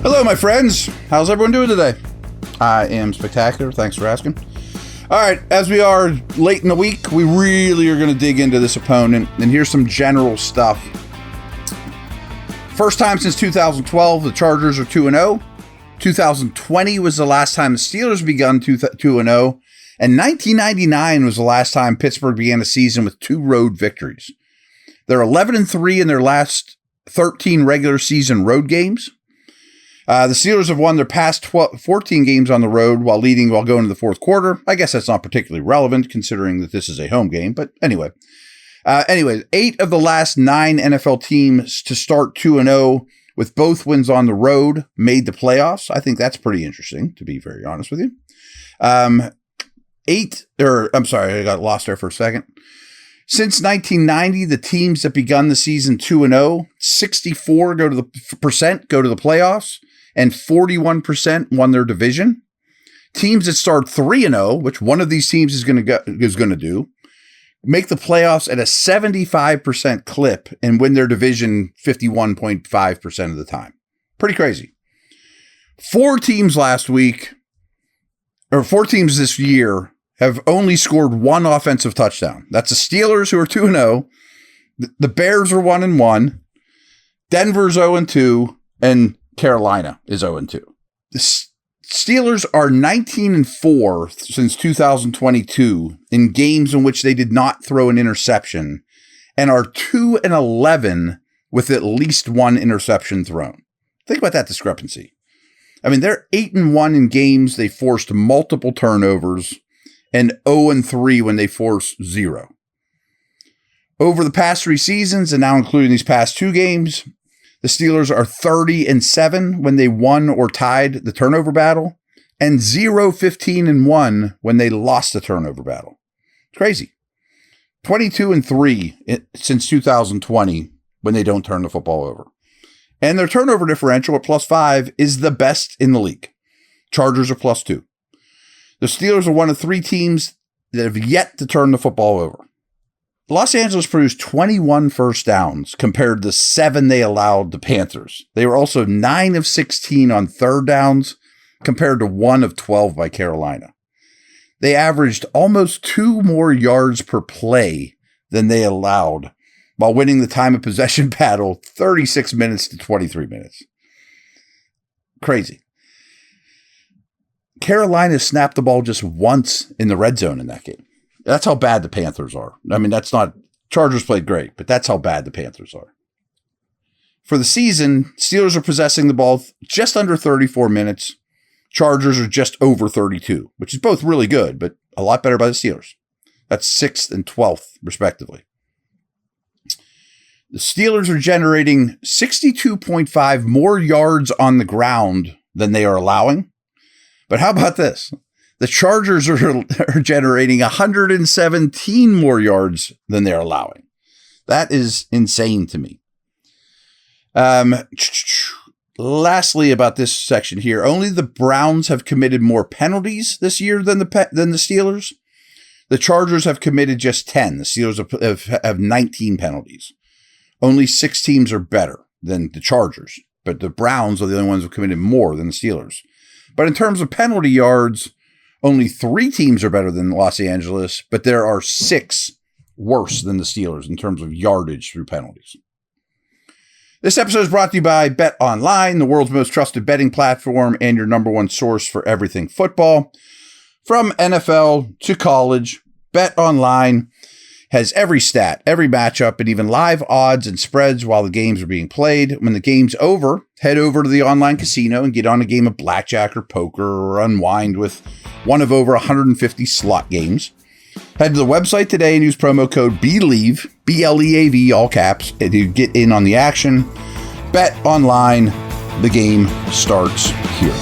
Hello, my friends. How's everyone doing today? I am spectacular. Thanks for asking. All right, as we are late in the week, we really are going to dig into this opponent, and here's some general stuff. First time since 2012, the Chargers are 2-0. 2020 was the last time the Steelers begun 2-0, and 1999 was the last time Pittsburgh began a season with 2 road victories. They're 11-3 in their last 13 regular season road games. The Steelers have won their past 14 games on the road while going to the fourth quarter. I guess that's not particularly relevant considering that this is a home game, but anyway. 8 of the last 9 NFL teams to start 2-0 with both wins on the road made the playoffs. I think that's pretty interesting, to be very honest with you. I got lost there for a second. Since 1990, the teams that begun the season 2-0, 64% go to the playoffs, and 41% won their division. Teams that start 3-0, which one of these teams is going to do, make the playoffs at a 75% clip and win their division 51.5% of the time. Pretty crazy. 4 teams this year have only scored 1 offensive touchdown. That's the Steelers, who are 2-0. The Bears are 1-1. Denver's 0-2, and Carolina is 0-2. The Steelers are 19-4 since 2022 in games in which they did not throw an interception, and are 2-11 with at least 1 interception thrown. Think about that discrepancy. I mean, they're 8-1 in games they forced multiple turnovers, and 0-3 when they force 0. Over the past 3 seasons, and now including these past 2 games, the Steelers are 30-7 when they won or tied the turnover battle, and 0-15-1 when they lost the turnover battle. It's crazy. 22-3 since 2020 when they don't turn the football over. And their turnover differential at +5 is the best in the league. Chargers are +2. The Steelers are one of 3 teams that have yet to turn the football over. Los Angeles produced 21 first downs compared to 7 they allowed the Panthers. They were also 9 of 16 on third downs compared to 1 of 12 by Carolina. They averaged almost 2 more yards per play than they allowed while winning the time of possession battle 36 minutes to 23 minutes. Crazy. Carolina snapped the ball just once in the red zone in that game. That's how bad the Panthers are. I mean, Chargers played great, but that's how bad the Panthers are. For the season, Steelers are possessing the ball just under 34 minutes. Chargers are just over 32, which is both really good, but a lot better by the Steelers. That's 6th and 12th, respectively. The Steelers are generating 62.5 more yards on the ground than they are allowing. But how about this? The Chargers are generating 117 more yards than they're allowing. That is insane to me. Lastly, about this section here, only the Browns have committed more penalties this year than the Steelers. The Chargers have committed just 10. The Steelers have 19 penalties. Only 6 teams are better than the Chargers, but the Browns are the only ones who have committed more than the Steelers. But in terms of penalty yards, only 3 teams are better than Los Angeles, but there are 6 worse than the Steelers in terms of yardage through penalties. This episode is brought to you by Bet Online, the world's most trusted betting platform and your number 1 source for everything football. From NFL to college, Bet Online has every stat, every matchup, and even live odds and spreads while the games are being played. When the game's over, head over to the online casino and get on a game of blackjack or poker or unwind with one of over 150 slot games. Head to the website today and use promo code BELIEVE, B-L-E-A-V, all caps, and you get in on the action. Bet Online, the game starts here.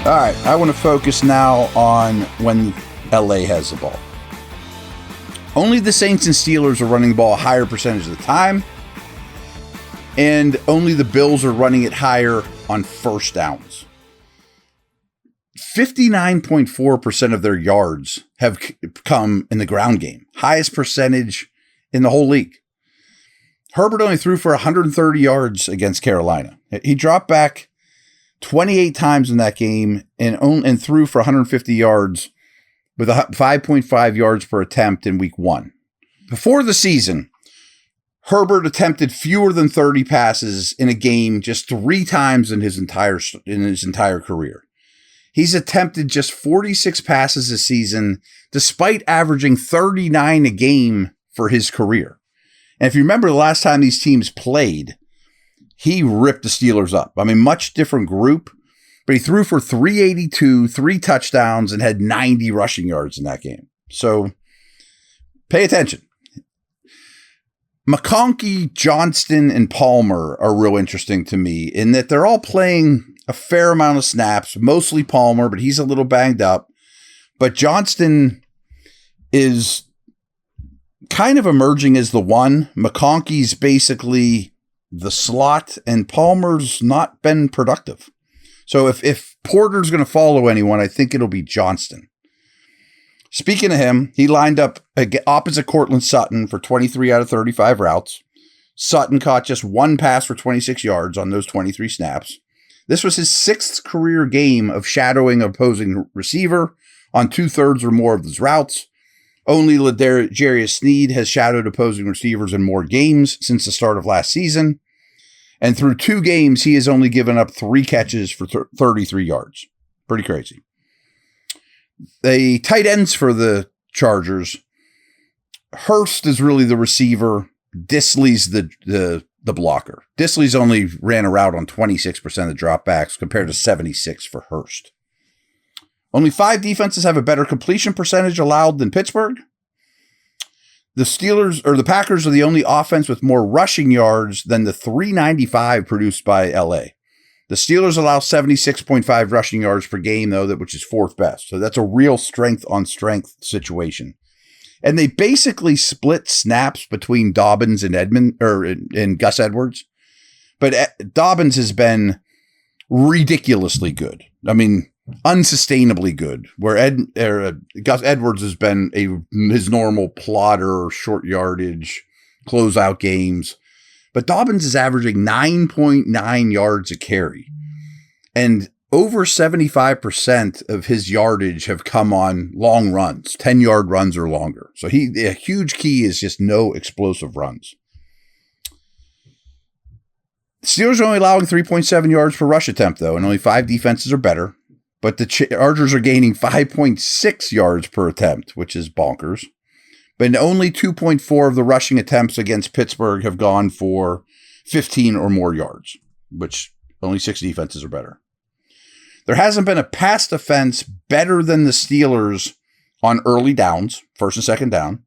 All right, I want to focus now on when LA has the ball. Only the Saints and Steelers are running the ball a higher percentage of the time. And only the Bills are running it higher on first downs. 59.4% of their yards have come in the ground game. Highest percentage in the whole league. Herbert only threw for 130 yards against Carolina. He dropped back 28 times in that game and threw for 150 yards with 5.5 yards per attempt in week 1. Before the season, Herbert attempted fewer than 30 passes in a game just 3 times in his entire career. He's attempted just 46 passes a season, despite averaging 39 a game for his career. And if you remember the last time these teams played, he ripped the Steelers up. I mean, much different group, but he threw for 382, 3 touchdowns, and had 90 rushing yards in that game. So pay attention. McConkey, Johnston, and Palmer are real interesting to me in that they're all playing a fair amount of snaps, mostly Palmer, but he's a little banged up. But Johnston is kind of emerging as the one. McConkey's basically the slot, and Palmer's not been productive. So if Porter's going to follow anyone, I think it'll be Johnston. Speaking of him, he lined up opposite Cortland Sutton for 23 out of 35 routes. Sutton caught just 1 pass for 26 yards on those 23 snaps. This was his 6th career game of shadowing opposing receiver on 2/3 or more of his routes. Only L'Jarius Sneed has shadowed opposing receivers in more games since the start of last season. And through 2 games, he has only given up 3 catches for 33 yards. Pretty crazy. The tight ends for the Chargers, Hurst is really the receiver. Disley's the blocker. Disley's only ran a route on 26% of dropbacks compared to 76 for Hurst. Only 5 defenses have a better completion percentage allowed than Pittsburgh. The Packers are the only offense with more rushing yards than the 395 produced by LA. The Steelers allow 76.5 rushing yards per game, though, which is 4th best. So that's a real strength on strength situation. And they basically split snaps between Dobbins and Gus Edwards. But Dobbins has been ridiculously good. I mean, unsustainably good. Where Gus Edwards has been his normal plotter, short yardage, closeout games. But Dobbins is averaging 9.9 yards a carry. And over 75% of his yardage have come on long runs, 10-yard runs or longer. So a huge key is just no explosive runs. The Steelers are only allowing 3.7 yards per rush attempt, though, and only 5 defenses are better. But the Chargers are gaining 5.6 yards per attempt, which is bonkers. But only 2.4 of the rushing attempts against Pittsburgh have gone for 15 or more yards, which only 6 defenses are better. There hasn't been a pass defense better than the Steelers on early downs, 1st and 2nd down,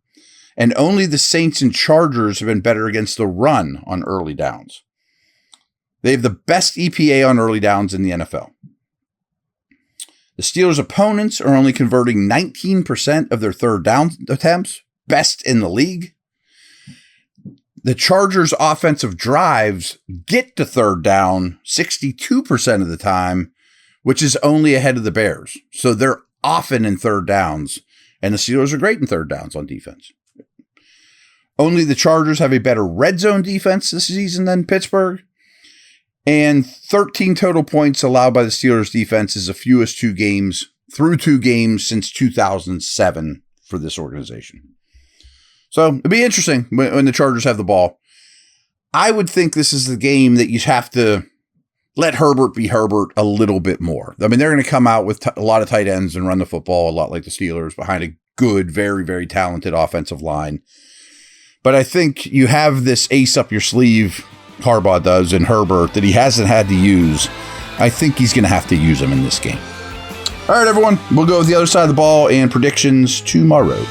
and only the Saints and Chargers have been better against the run on early downs. They have the best EPA on early downs in the NFL. The Steelers' opponents are only converting 19% of their 3rd down attempts, best in the league. The Chargers' offensive drives get to 3rd down 62% of the time, which is only ahead of the Bears. So they're often in 3rd downs, and the Steelers are great in 3rd downs on defense. Only the Chargers have a better red zone defense this season than Pittsburgh, and 13 total points allowed by the Steelers' defense is the fewest 2 games since 2007 for this organization. So it'll be interesting when the Chargers have the ball. I would think this is the game that you have to let Herbert be Herbert a little bit more. I mean, they're going to come out with a lot of tight ends and run the football a lot like the Steelers behind a good, very, very talented offensive line. But I think you have this ace up your sleeve, Harbaugh does, in Herbert, that he hasn't had to use. I think he's going to have to use him in this game. All right, everyone, we'll go with the other side of the ball and predictions tomorrow.